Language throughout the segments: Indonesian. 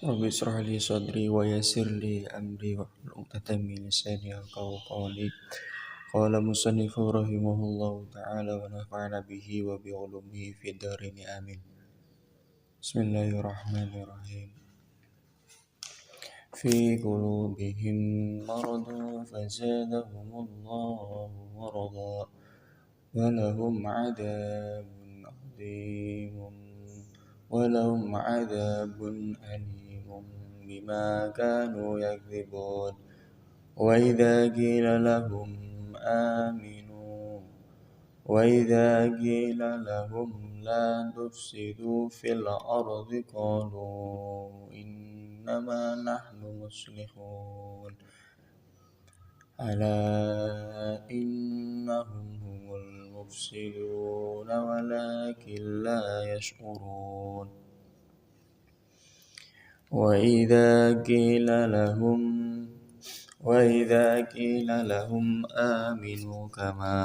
Rabbi israh li sadri wa yassir li amri wahlul 'uqdatam min lisani yafqahu qawli. Qala musannifu rahimahullahu ta'ala wa nafa'ana bihi wa bi 'ulumihi fid dharain amin. Bismillahirrahmanirrahim. Fi qulubihim maradun fazadahumullahu marada wa lahum 'adzabun 'adzimun ولهم عذاب أليم بما كانوا يكذبون وإذا قيل لهم لا تفسدوا في الأرض قالوا إنما نحن مصلحون ألا إنهم هم المفسدون ولكن لا يشعرون وإذا قيل لهم آمنوا كما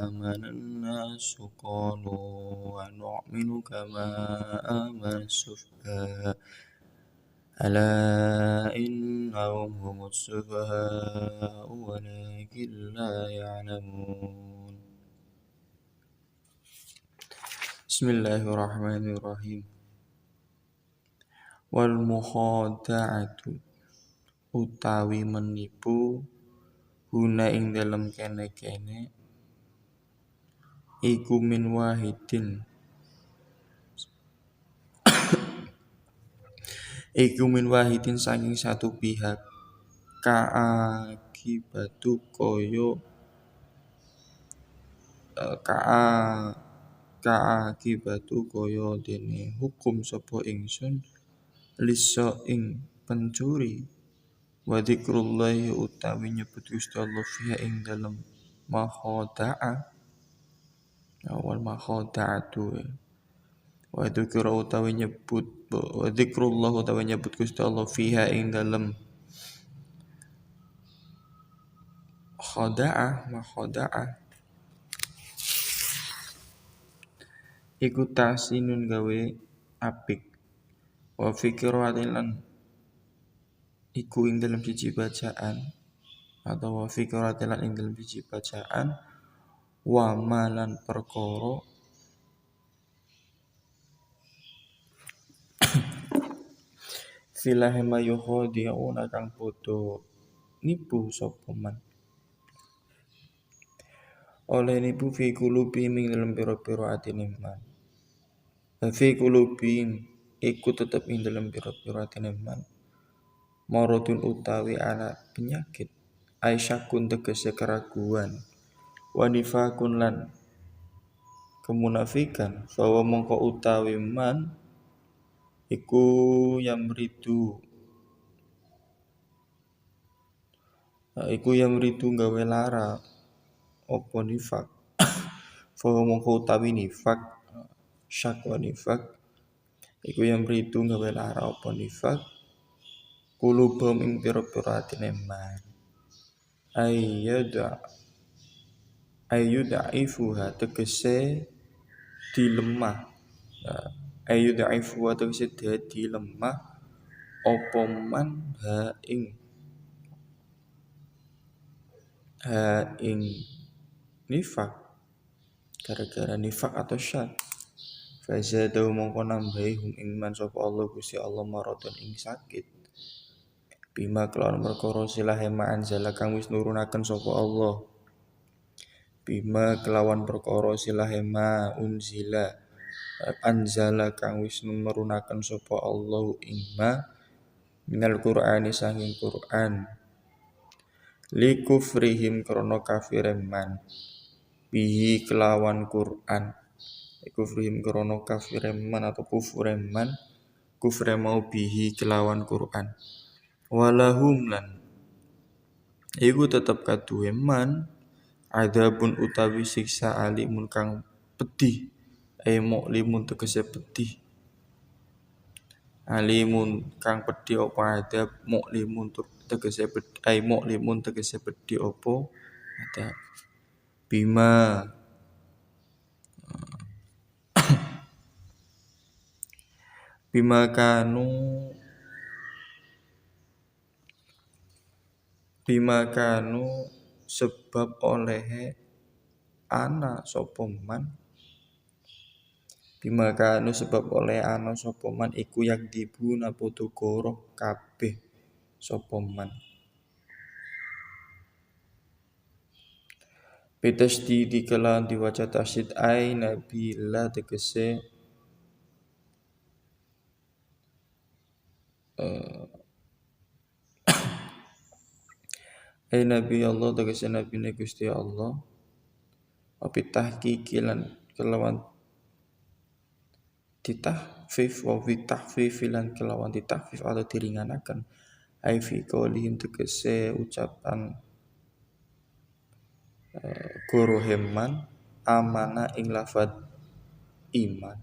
آمن الناس قالوا ونؤمن كما آمن السفهاء ألا إنهم هم السفهاء ولكن لا يعلمون. Bismillahirrahmanirrahim. Wal mukhada'atu utawi menipu guna ing dalem kene-kene iku min wahidin saking satu pihak ka'akibatu koyo dene hukum sapa ingsun lisa ing pencuri wa dzikrullahi utawi nyebut Gusti Allah fiha ing dalem makhada'a wal makhada'atu wa dzikrullah utawi nyebut Gusti Allah fiha ing dalem makhada'ah iku tahsinun gawe apik wa fikratin lan iku ing dalam siji bacaan atau wa fikratin lan ing dalam siji bacaan wa malan perkara filahe mayukhadi'una kang padha nipu sapa man oleh nipu fi qulubihim ing dalam pira-pira atine man fi qulubihim iku tetep ing dalam pira-pira atine man maradun utawi ana penyakit aisyakun tegese keraguan wa nifakun lan kemunafikan bahwa mongko utawi man iku yamridu gawe lara apa nifak bahwa mongko utawi nifak syak wa nifak iku yamridu gawe lara apa nifak kulubum ing pira-pira atine man ayyudaifuha tegese dilemah ayyudaifuha tegese dadi lemah apa man ha ing nifak gara-gara nifak atau syak fazadahu mongko nambahi hum ing man sapa Allah Gusti Allah maradun ing sakit bima kelawan perkara silahe ma anzala kang wis nurunaken sapa Allah bima kelawan perkara silahe ma unzila anzala kang wis nurunaken sapa Allah ing ma minal Qur'ani sanging Qur'an likufrihim krana kafire man bihi kelawan Qur'an kufrihim krana kafire man atau kufure man kufre mau bihi kelawan Qur'an walahum lan iku tetep kaduwe man adzabun utawi siksa alimun kang pedih mu'limun tegese pedih alimun kang pedih apa adab mu'limun tegese pedih apa adab bima kanu Bima kanu sebab oleh ana sapa man. Bima kanu sebab oleh ana sapa man iku yak dibu napodo goroh kabeh sapa man. Betas di kelan diwaca tasydid ai nabila tegese ai nabi Allah tegese nabi ne Gusti Allah. Api tahqiqi lan kelawan ditahfif wa fi tahfif lan kelawan ditahfif atau diringanaken ai fi qaulihim tegese ucapan guru heman amana ing lafad iman.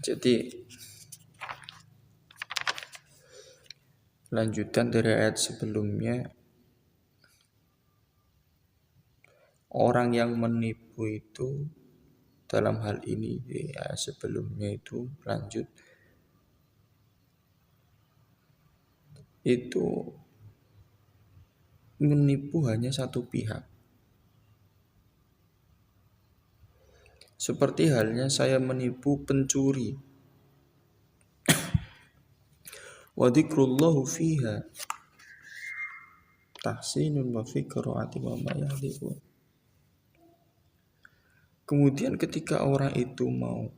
Jadi lanjutan dari ayat sebelumnya, orang yang menipu itu dalam hal ini ya sebelumnya itu lanjut itu menipu hanya satu pihak. Seperti halnya saya menipu pencuri. Wa dzikrullahu fiha tahsinun wa fi qiraati wa ma yahdifun. Kemudian ketika orang itu mau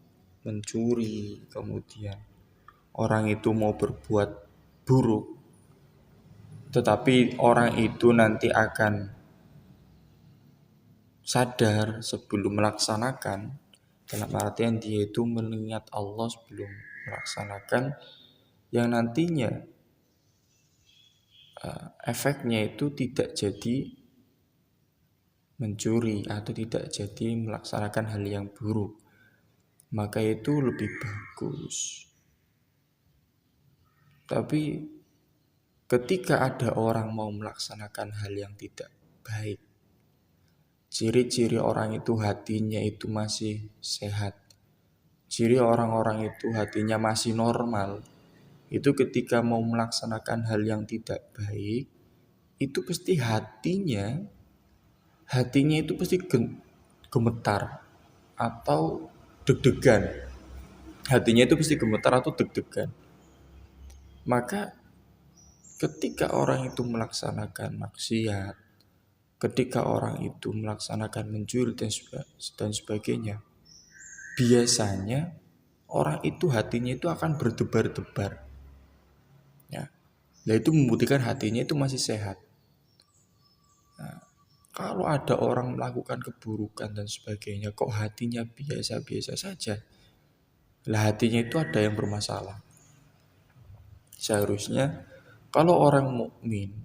mencuri, kemudian orang itu mau berbuat buruk, tetapi orang itu nanti akan sadar sebelum melaksanakan, dalam artian dia itu mengingat Allah sebelum melaksanakan, yang nantinya efeknya itu tidak jadi mencuri atau tidak jadi melaksanakan hal yang buruk, maka itu lebih bagus. Tapi ketika ada orang mau melaksanakan hal yang tidak baik, ciri-ciri orang itu hatinya itu masih sehat, ciri orang-orang itu hatinya masih normal, itu ketika mau melaksanakan hal yang tidak baik, itu pasti hatinya itu pasti gemetar atau deg-degan. Hatinya itu pasti gemetar atau deg-degan. Maka ketika orang itu melaksanakan maksiat, ketika orang itu melaksanakan mencuri dan sebagainya, biasanya orang itu hatinya itu akan berdebar-debar. Ya. Nah itu membuktikan hatinya itu masih sehat. Nah, kalau ada orang melakukan keburukan dan sebagainya, kok hatinya biasa-biasa saja, lah hatinya itu ada yang bermasalah. Seharusnya kalau orang mukmin,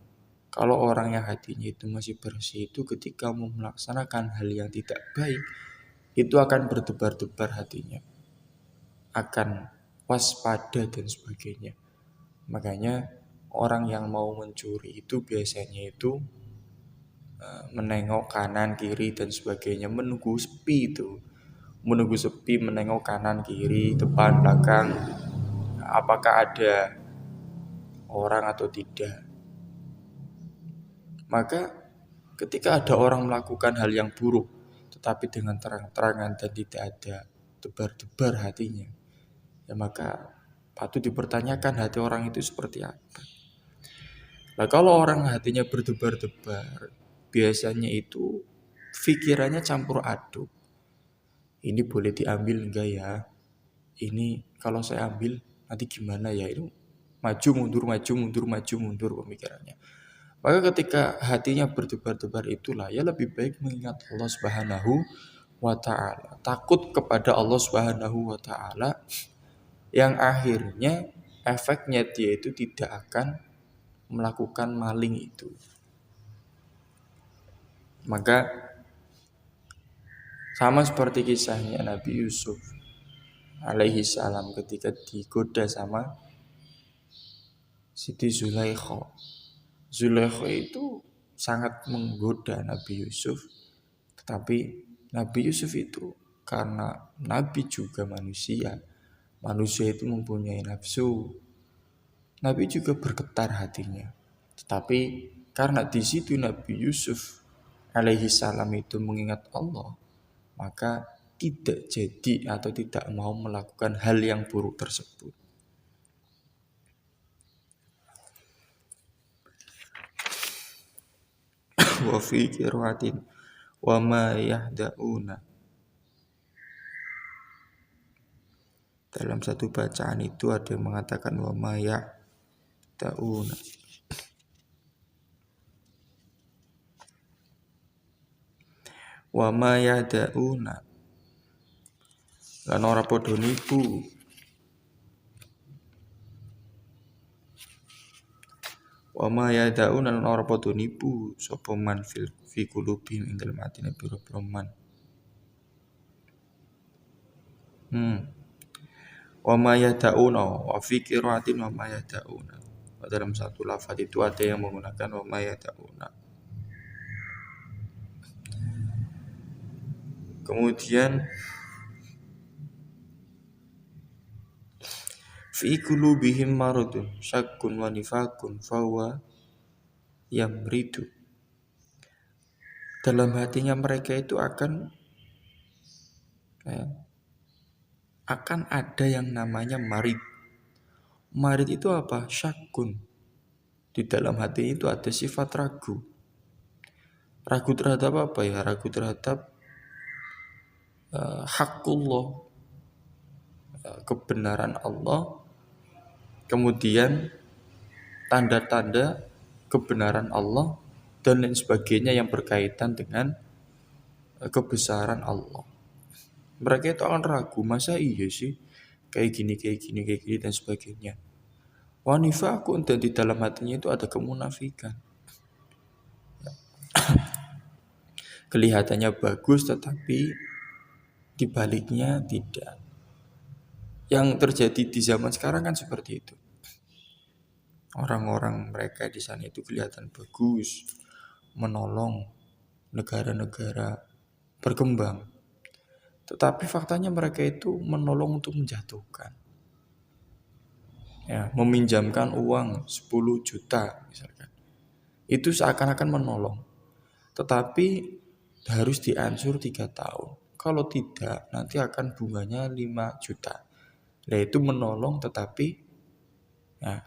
kalau orang yang hatinya itu masih bersih, itu ketika mau melaksanakan hal yang tidak baik, itu akan berdebar-debar hatinya, akan waspada dan sebagainya. Makanya orang yang mau mencuri itu biasanya itu menengok kanan kiri dan sebagainya, menunggu sepi itu, menunggu sepi, menengok kanan kiri, depan belakang, apakah ada orang atau tidak. Maka ketika ada orang melakukan hal yang buruk tetapi dengan terang-terangan dan tidak ada debar-debar hatinya, ya maka patut dipertanyakan hati orang itu seperti apa. Nah kalau orang hatinya berdebar-debar, biasanya itu pikirannya campur aduk. Ini boleh diambil enggak ya? Ini kalau saya ambil nanti gimana ya? Itu maju mundur pemikirannya. Maka ketika hatinya berdebar-debar itulah ya lebih baik mengingat Allah Subhanahu wa taala, takut kepada Allah Subhanahu wa taala, yang akhirnya efeknya dia itu tidak akan melakukan maling itu. Maka sama seperti kisahnya Nabi Yusuf alaihi salam ketika digoda sama Siti Zulaikha. Zulaikha itu sangat menggoda Nabi Yusuf, tetapi Nabi Yusuf itu karena Nabi juga manusia, Manusia itu mempunyai nafsu. Nabi juga bergetar hatinya. Tetapi karena di situ Nabi Yusuf alaihi salam itu mengingat Allah, maka tidak jadi atau tidak mau melakukan hal yang buruk tersebut. Wa fi qiraatin wa ma yahda'una. Dalam satu bacaan itu ada yang mengatakan wa ma yahda'una. Wa ma yahda'una. Lan ora padha nipu. Wa ma yahda'una lan ora padha nipu sapa man fi qulubihim ing dalem atine pira-pira man. Wa ma yada'una wa fi qiraatin wa ma yada'una. Dalam satu lafaz itu ada yang menggunakan wa ma yada'una. Kemudian fi qulubihim maradun syakkun wa nifaqun fawa yamridu. Dalam hatinya mereka itu akan ada yang namanya marid. Marid itu apa? Syakkun. Di dalam hati itu ada sifat ragu. Ragu terhadap apa ya? Ragu terhadap hakullah, kebenaran Allah. Kemudian tanda-tanda kebenaran Allah dan lain sebagainya yang berkaitan dengan kebesaran Allah. Mereka itu akan ragu, masa iya sih kayak gini dan sebagainya. Wanifakun, dan di dalam hatinya itu ada kemunafikan. Kelihatannya bagus tetapi di baliknya tidak. Yang terjadi di zaman sekarang kan seperti itu. Orang-orang mereka di sana itu kelihatan bagus, menolong negara-negara berkembang. Tetapi faktanya mereka itu menolong untuk menjatuhkan. Ya, meminjamkan uang 10 juta misalkan. Itu seakan-akan menolong. Tetapi harus diansur 3 tahun. Kalau tidak, nanti akan bunganya 5 juta. Nah, itu menolong tetapi ya,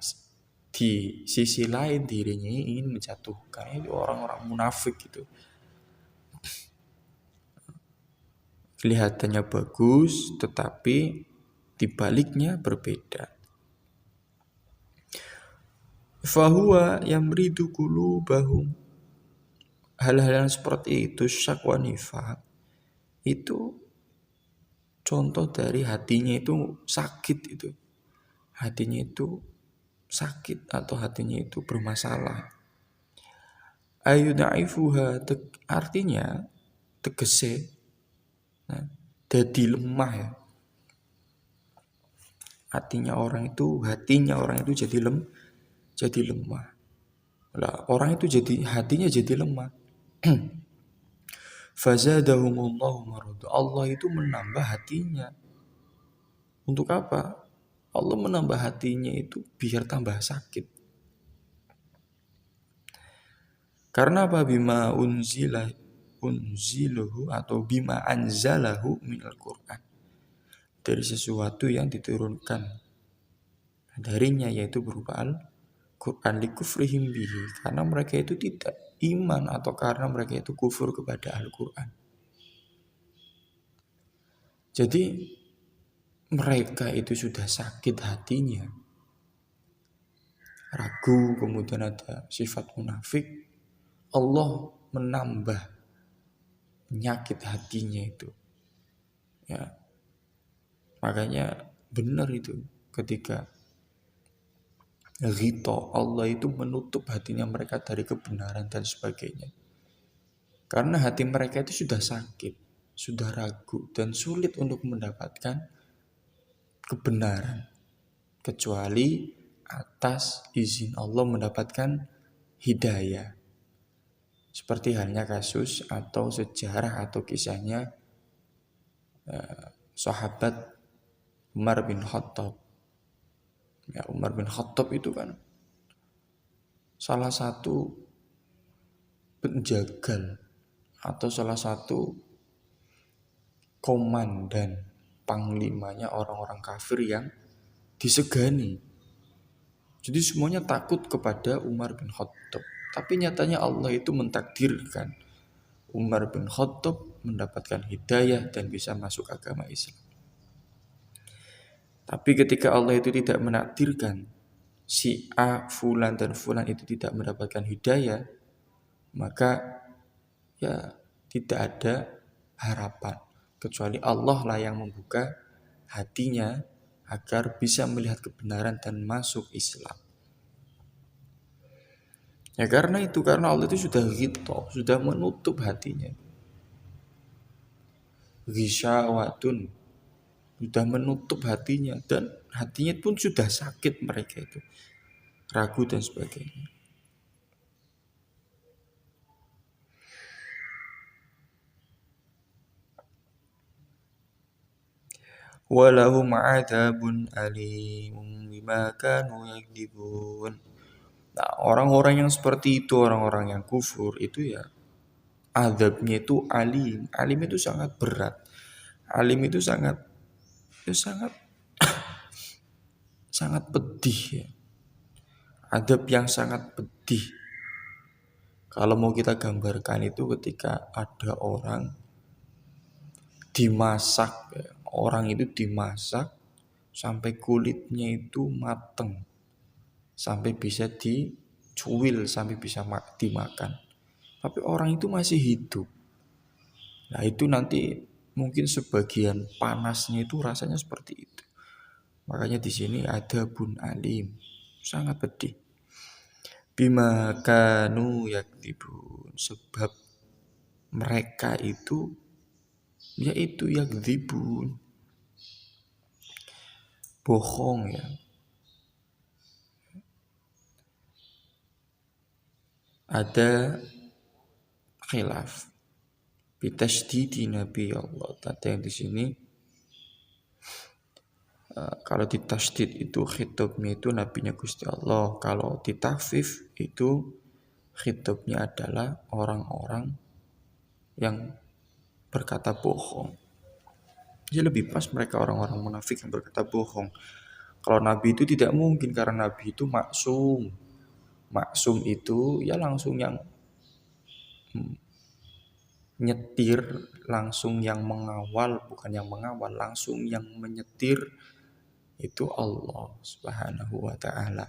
di sisi lain dirinya ingin menjatuhkan. Itu orang-orang munafik gitu. Kelihatannya bagus, tetapi dibaliknya berbeda. Fahuwa yamridu qulubahum. Hal-hal yang seperti itu syak wa nifaq itu contoh dari hatinya itu sakit itu. Hatinya itu sakit atau hatinya itu bermasalah. Ayudaifuha artinya tegese jadi lemah ya. Hatinya orang itu jadi lemah. Lah, orang itu hatinya jadi lemah. Fazadahumullahu marada. Allah itu menambah hatinya. Untuk apa? Allah menambah hatinya itu biar tambah sakit. Karena apa? Bima unziluhu atau bima anzalahu minal Qur'an. Dari sesuatu yang diturunkan darinya, yaitu berupa Al-Qur'an, likufrihim bihi, karena mereka itu tidak iman atau karena mereka itu kufur kepada Al-Qur'an. Jadi mereka itu sudah sakit hatinya, ragu, kemudian ada sifat munafik. Allah menambah penyakit hatinya itu. Ya. Makanya benar itu ketika ghito, Allah itu menutup hatinya mereka dari kebenaran dan sebagainya. Karena hati mereka itu sudah sakit, sudah ragu dan sulit untuk mendapatkan kebenaran kecuali atas izin Allah mendapatkan hidayah. Seperti halnya kasus atau sejarah atau kisahnya sahabat Umar bin Khattab. Ya, Umar bin Khattab itu kan salah satu penjagal atau salah satu komandan panglimanya orang-orang kafir yang disegani. Jadi semuanya takut kepada Umar bin Khattab. Tapi nyatanya Allah itu mentakdirkan Umar bin Khattab mendapatkan hidayah dan bisa masuk agama Islam. Tapi ketika Allah itu tidak menakdirkan si A, Fulan dan Fulan itu tidak mendapatkan hidayah, maka ya tidak ada harapan. Kecuali Allah lah yang membuka hatinya agar bisa melihat kebenaran dan masuk Islam. Ya karena Allah itu sudah ghito, sudah menutup hatinya. Ghisyawatun, sudah menutup hatinya dan hatinya pun sudah sakit mereka itu. Ragu dan sebagainya. Walahum adzabun alim bima kanu yakdzibun. Nah, orang-orang yang seperti itu, orang-orang yang kufur itu ya azabnya itu alim. Alim itu sangat berat. Alim itu sangat sangat pedih ya. Azab yang sangat pedih. Kalau mau kita gambarkan itu ketika ada orang dimasak, ya. Orang itu dimasak sampai kulitnya itu mateng, sampai bisa dicuil, sampai bisa dimakan. Tapi orang itu masih hidup. Nah itu nanti mungkin sebagian panasnya itu rasanya seperti itu. Makanya di sini ada bun alim, sangat pedih. Bima kanu yakdzibun, sebab mereka itu yaitu yakdzibun, bohong ya. Ada khilaf bitasydidi nabi Allah. Tadi yang di sini kalau ditasydid itu khitabnya itu nabinya Gusti Allah. Kalau ditakfif itu khitabnya adalah orang-orang yang berkata bohong. Jadi lebih pas mereka orang-orang munafik yang berkata bohong. Kalau nabi itu tidak mungkin karena nabi itu maksum. Maksum itu ya langsung yang nyetir, langsung yang mengawal, bukan yang mengawal, langsung yang menyetir itu Allah Subhanahu wa taala.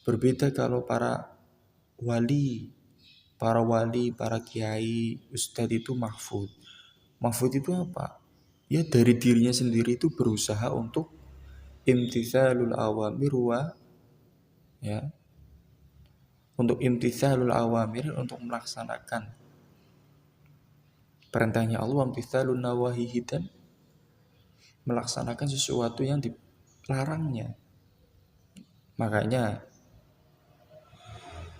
Berbeda kalau para wali, para kiai, ustadz itu mahfud. Mahfud itu apa? Ya dari dirinya sendiri itu berusaha untuk imtithalul awamir wa ya. Untuk imtithalul awamir, untuk melaksanakan perintahnya Allah, imtithalun nawahihi, dan melaksanakan sesuatu yang dilarangnya. Makanya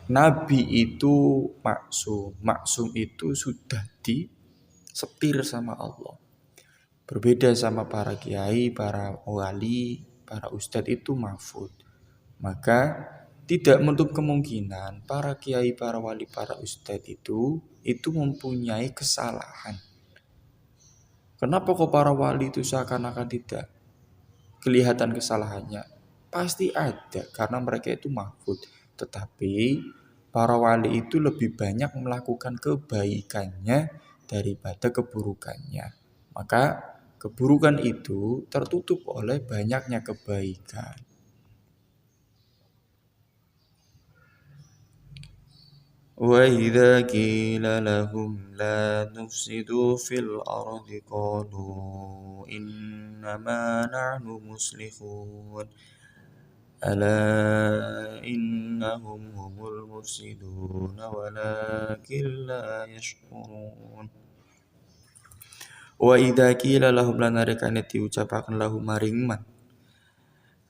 Nabi itu maksum. Maksum itu sudah disetir sama Allah. Berbeda sama para kiai, para wali, para ustadz itu mahfud. Maka tidak menutup kemungkinan para kiai, para wali, para ustadz itu mempunyai kesalahan. Kenapa kok para wali itu seakan-akan tidak kelihatan kesalahannya? Pasti ada karena mereka itu mahfud. Tetapi para wali itu lebih banyak melakukan kebaikannya daripada keburukannya. Maka keburukan itu tertutup oleh banyaknya kebaikan. Wa idza qila lahum la nufsidu fil ardi qalu innama nahnu muslihun ala innahum humul mufsidun walakin la yashkurun. Wa idza qila lahum lan nalikane diucapaken lahum maring man,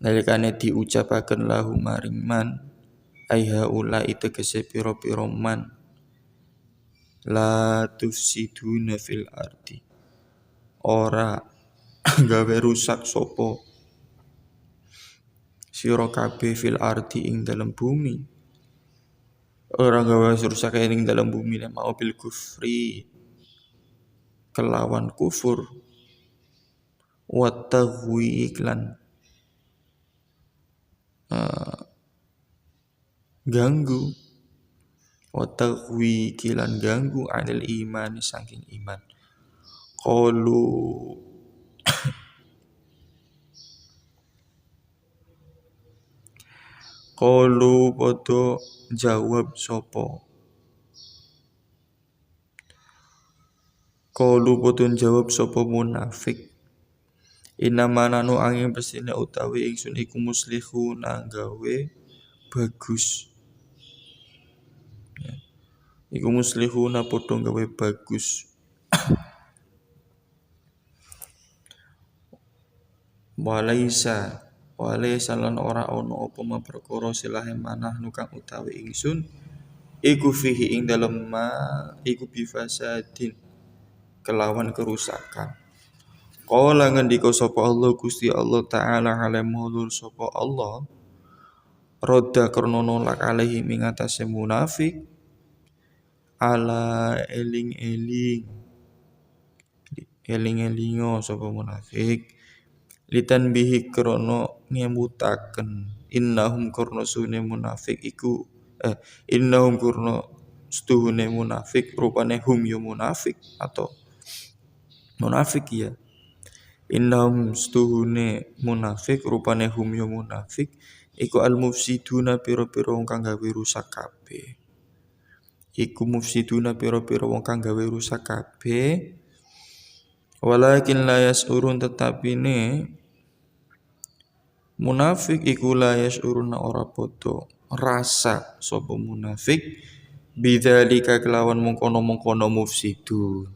nalikane diucapaken lahum maring man, aiha ula itu tegese piro-piro man, la tufsiduna fil ardi, ora gawe rusak sopo sira kabeh fil ardi ing dalam bumi. Ora gawe rusak ing dalam bumi mau bil kufri kelawan kufur wa taghwi iklan ganggu wa taghwi kilan ganggu anil iman saking iman. Qalu padha jawab sapa munafik. Inama nanu angin pesine utawi ingsun iku muslihuna gawe bagus. Iku muslihuna padha gawe bagus. Walaisa lan ora ono apa perkara silahe manah nukang utawi ingsun iku fihi ing dalem ma iku bifasadin kelawan kerusakan. Qala ngendika sapa Allah Gusti Allah taala alamul sapa Allah rodha karena nolak alaihi ing atase munafik ala eling-elingo sapa munafik litan bihi krono ngemutaken innahum kurna sune munafik iku innahum kurna stuhune munafik rupane hum ya munafik atau munafik ya innahum stuhune munafik rupane hum ya munafik iku al mufsiduna pira-pira wong kang gawe rusak kabeh walakin la yasurun tetapi ne munafik iku la yasurun ora padha rasa sapa munafik bidzalika kelawan mengkono-mengkono mufsidun.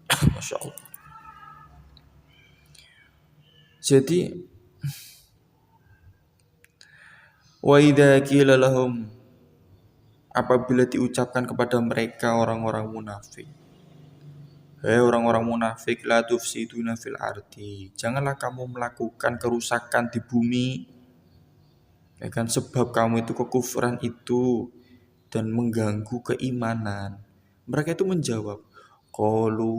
Masyaallah. Jadi wa idza qila lahum apabila diucapkan kepada mereka orang-orang munafik, orang-orang munafik la tufsiduna fil ardi, janganlah kamu melakukan kerusakan di bumi. Ya kan sebab kamu itu kekufuran itu dan mengganggu keimanan. Mereka itu menjawab, qalu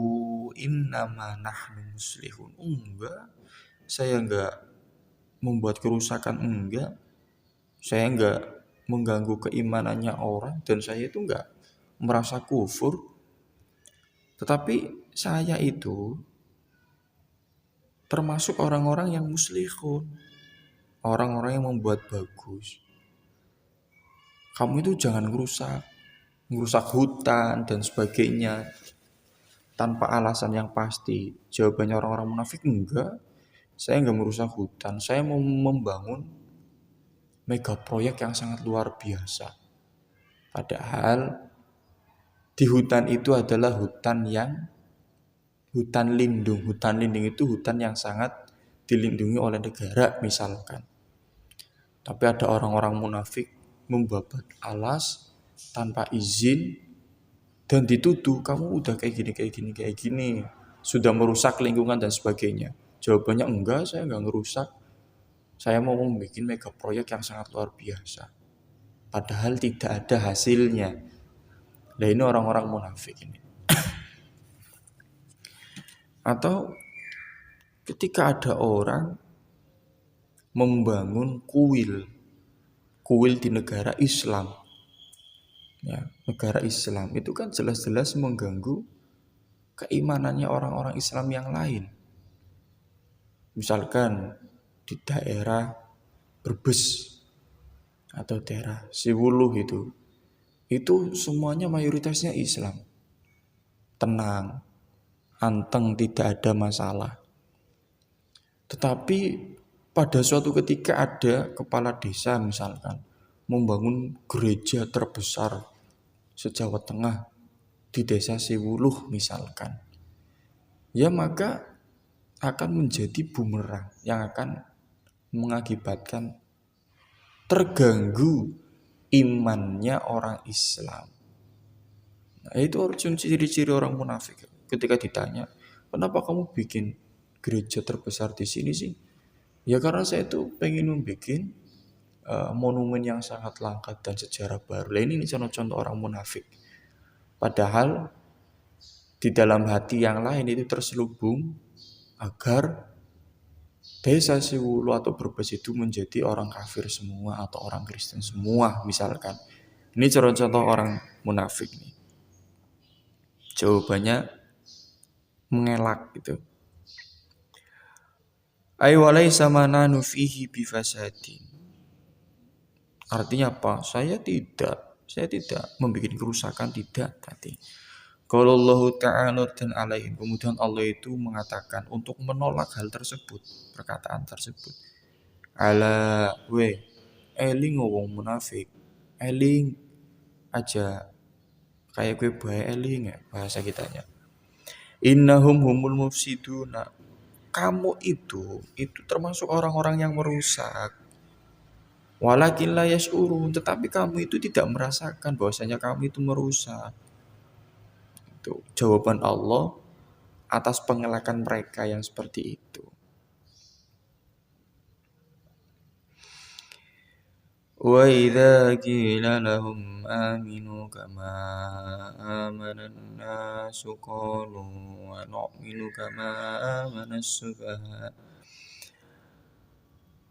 innama nahnu muslihun. Enggak, saya enggak membuat kerusakan, enggak. Saya enggak mengganggu keimanannya orang dan saya itu enggak merasa kufur. Tetapi saya itu termasuk orang-orang yang muslihun, orang-orang yang membuat bagus. Kamu itu jangan ngerusak hutan dan sebagainya tanpa alasan yang pasti. Jawabannya orang-orang munafik, enggak, saya enggak merusak hutan, saya mau membangun mega proyek yang sangat luar biasa. Padahal di hutan itu adalah hutan lindung. Hutan lindung itu hutan yang sangat dilindungi oleh negara misalkan. Tapi ada orang-orang munafik membabat alas tanpa izin dan dituduh kamu udah kayak gini, sudah merusak lingkungan dan sebagainya. Jawabannya enggak, saya enggak ngerusak. Saya mau membuat mega proyek yang sangat luar biasa. Padahal tidak ada hasilnya. Nah ini orang-orang munafik ini. Atau ketika ada orang membangun kuil di negara Islam. Ya, negara Islam itu kan jelas-jelas mengganggu keimanannya orang-orang Islam yang lain. Misalkan di daerah Brebes atau daerah Siwuluh itu semuanya mayoritasnya Islam. Tenang, anteng, tidak ada masalah. Tetapi pada suatu ketika ada kepala desa misalkan membangun gereja terbesar se-Jawa Tengah di desa Siwuluh misalkan. Ya maka akan menjadi bumerang yang akan mengakibatkan terganggu imannya orang Islam. Nah, itu ciri-ciri orang munafik. Ketika ditanya, kenapa kamu bikin gereja terbesar di sini sih? Ya karena saya itu pengen membuat monumen yang sangat langka dan sejarah baru. Lah ini contoh-contoh orang munafik. Padahal di dalam hati yang lain itu terselubung agar desa Siwulu atau Brebes itu menjadi orang kafir semua atau orang Kristen semua misalkan. Ini contoh-contoh orang munafik nih. Jawabannya mengelak gitu. Ay walaysa mananu fihi bifasadin. Artinya apa? Saya tidak membuat kerusakan, tidak tadi. Kalau Allah Ta'ala dan alaihim, kemudian Allah itu mengatakan untuk menolak hal tersebut, perkataan tersebut. Ala we eling wong munafik, eling aja kayak gue bae eling ya bahasa kitanya. Innahum humul mufsiduna. Kamu itu termasuk orang-orang yang merusak. Walakin la yash'urun, tetapi kamu itu tidak merasakan bahwasanya kamu itu merusak. Itu jawaban Allah atas pengelakan mereka yang seperti itu. Wa idza qila lahum aminu kama amanan nasu qalu wa nu'minu kama amanas sufaha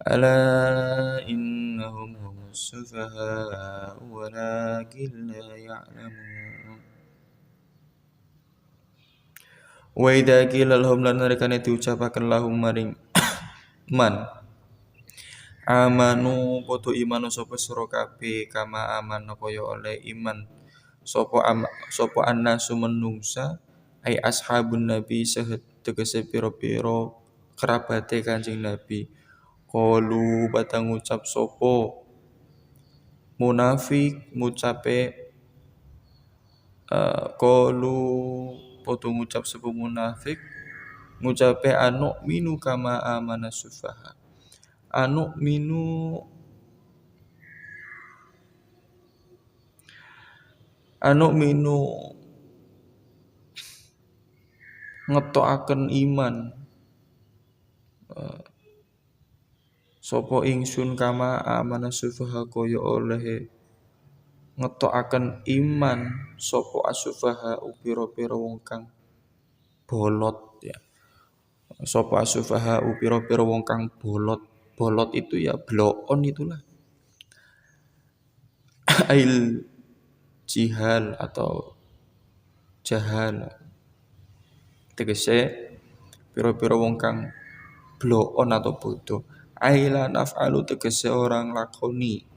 ala innahum humus sufaha walakin la ya'lamun. Wa idza qila lahum lan narekane diucapaken lahum maring man amanu podo iman sapa sira kabeh kama aman kaya oleh iman sapa annasu menungsa ai ashabun nabi tegese pira-pira kerabate Kanjeng Nabi. Qalu batang ngucap sapa munafik ngucape qalu podo ngucap sapa munafik ngucape anu minu kama amana sufaha. Anu minu ngetokaken iman sapa ingsun kama amana sufaha kaya oleh ngetokaken iman sapa asufaha pira-pira wong kang bolot ya. Sapa asufaha pira-pira wong kang bolot. Bolot itu ya bloon itulah. Ail jihal atau jahal. Tegese pira-pira wong kang bloon atau bodoh. Aila naf'alu tegese orang lakoni.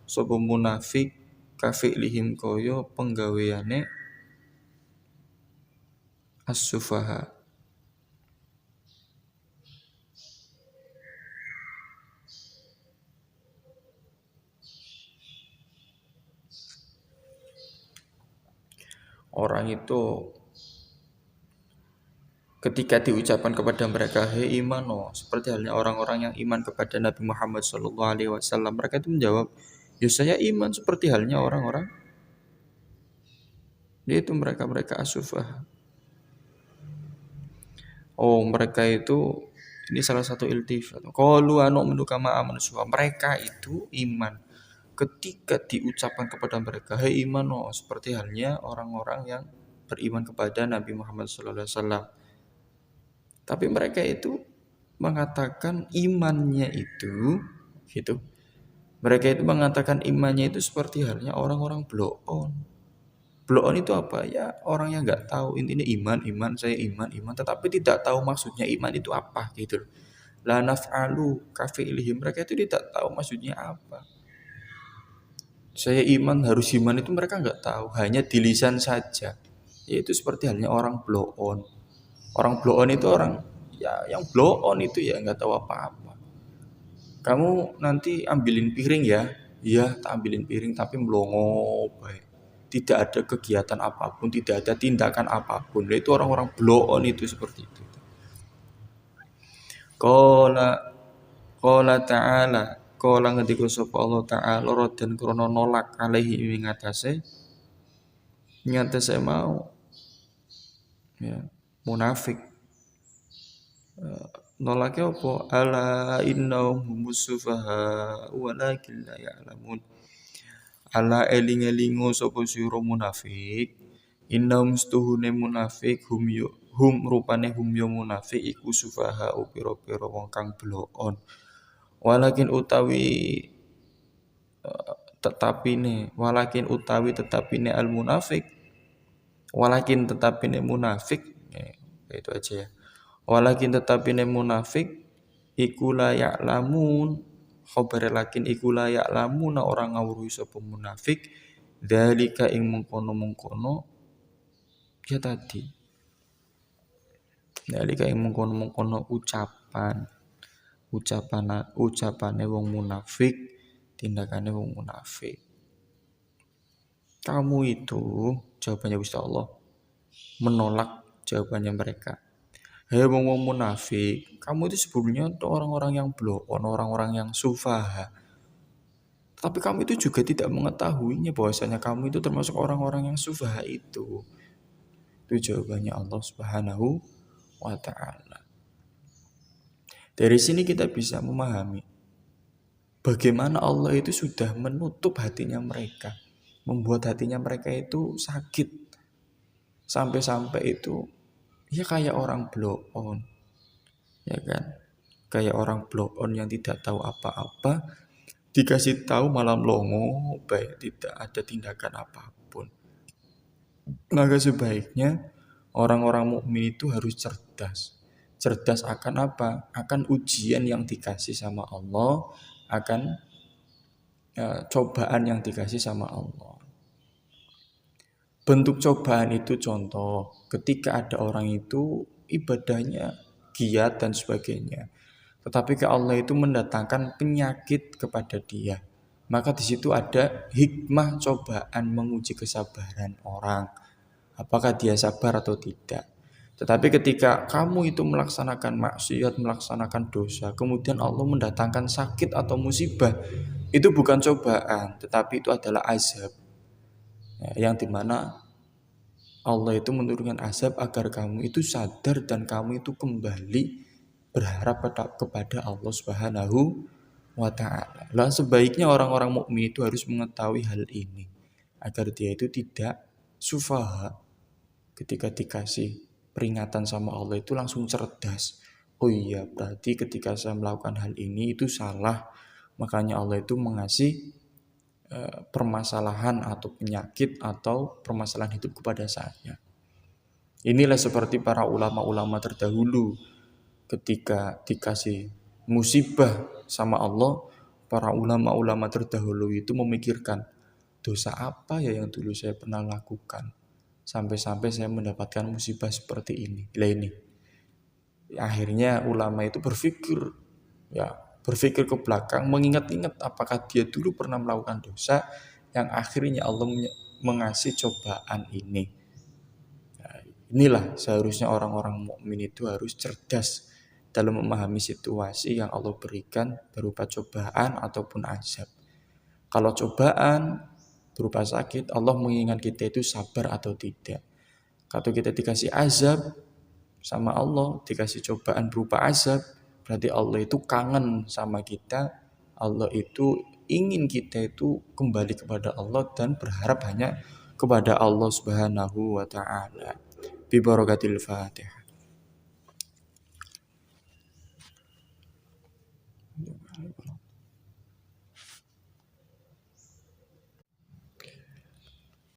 Sapa munafik kafi'lihim kaya penggaweane as-sufaha. Orang itu ketika diucapkan kepada mereka hei iman seperti halnya orang-orang yang iman kepada Nabi Muhammad SAW, mereka itu menjawab, ya saya iman seperti halnya orang-orang yaitu mereka asufah. Oh mereka itu ini salah satu iltifat. Qalu anu'minu kama amanu sufa. Mereka itu iman ketika diucapkan kepada mereka hei iman seperti halnya orang-orang yang beriman kepada Nabi Muhammad SAW. Tapi mereka itu mengatakan imannya itu gitu. Mereka itu mengatakan imannya itu seperti halnya orang-orang bloon. Bloon itu apa? Ya orang yang nggak tahu intinya iman, saya iman, tetapi tidak tahu maksudnya iman itu apa gitu. La naf'alu kafi'lihim, mereka itu tidak tahu maksudnya apa. Saya iman harus iman itu mereka nggak tahu, hanya di lisan saja. Yaitu seperti halnya orang bloon. Orang bloon itu orang ya yang bloon itu ya nggak tahu apa-apa. Kamu nanti ambilin piring ya, iya tak ambilin piring tapi melongo baik. Tidak ada kegiatan apapun, tidak ada tindakan apapun. Itu orang-orang bloon itu seperti itu. Qala ta'ala Qala ngendika sapa Allah Ta'ala dan krana nolak alaihi ing ngatasé mau ya munafik Nolake apa? Ala innahum humus sufaha walakin la ya'lamun. Ala eling-elingo sapa sira munafik. Innahum stuhune munafik hum rupane hum yo munafik iku sufaha pira-pira wong kang blokon. Walakin utawi tetapine al munafik, walakin tetapine munafik, itu aja ya. Walakin tetapine munafik iku la ya'lamun, khabar lakin iku la ya'lamuna orang ngawruhi sapa munafik dalika ing mengkono-mengkono ya tadi. Dalika ing mengkono-mengkono ucapane wong munafik, tindakane wong munafik. Kamu itu, jawabannya Gusti Allah, menolak jawabannya mereka. Hei wong munafik, kamu itu sebelumnya orang-orang yang blokon, orang-orang yang sufaha. Tapi kamu itu juga tidak mengetahuinya bahwasanya kamu itu termasuk orang-orang yang sufaha itu. Itu jawabannya Allah Subhanahu wa ta'ala. Dari sini kita bisa memahami bagaimana Allah itu sudah menutup hatinya mereka, membuat hatinya mereka itu sakit. Sampai-sampai itu ya kayak orang blow on. Ya kan? Kayak orang blow on yang tidak tahu apa-apa, dikasih tahu malam longo, baik tidak ada tindakan apapun. Maka sebaiknya orang-orang mukmin itu harus cerdas. Cerdas akan apa? Akan ujian yang dikasih sama Allah, akan cobaan yang dikasih sama Allah. Bentuk cobaan itu contoh ketika ada orang itu ibadahnya giat dan sebagainya. Tetapi ke Allah itu mendatangkan penyakit kepada dia. Maka di situ ada hikmah cobaan menguji kesabaran orang. Apakah dia sabar atau tidak. Tetapi ketika kamu itu melaksanakan maksiat, melaksanakan dosa, kemudian Allah mendatangkan sakit atau musibah, itu bukan cobaan, tetapi itu adalah azab. Yang dimana Allah itu menurunkan azab agar kamu itu sadar dan kamu itu kembali berharap kepada Allah Subhanahu wa ta'ala. Lah sebaiknya orang-orang mukmin itu harus mengetahui hal ini agar dia itu tidak sufaha. Ketika dikasih peringatan sama Allah itu langsung cerdas. Oh iya, berarti ketika saya melakukan hal ini itu salah. Makanya Allah itu mengasih permasalahan atau penyakit atau permasalahan hidup kepada saya. Inilah seperti para ulama-ulama terdahulu ketika dikasih musibah sama Allah, para ulama-ulama terdahulu itu memikirkan dosa apa ya yang dulu saya pernah lakukan sampai-sampai saya mendapatkan musibah seperti ini. Lah ini akhirnya ulama itu berpikir ke belakang, mengingat-ingat apakah dia dulu pernah melakukan dosa yang akhirnya Allah mengasih cobaan ini. Nah, inilah seharusnya orang-orang mukmin itu harus cerdas dalam memahami situasi yang Allah berikan berupa cobaan ataupun azab. Kalau cobaan berupa sakit, Allah mengingat kita itu sabar atau tidak. Kalau kita dikasih azab sama Allah, dikasih cobaan berupa azab, berarti Allah itu kangen sama kita. Allah itu ingin kita itu kembali kepada Allah dan berharap hanya kepada Allah Subhanahu wa ta'ala. Bi barakatil Fatihah.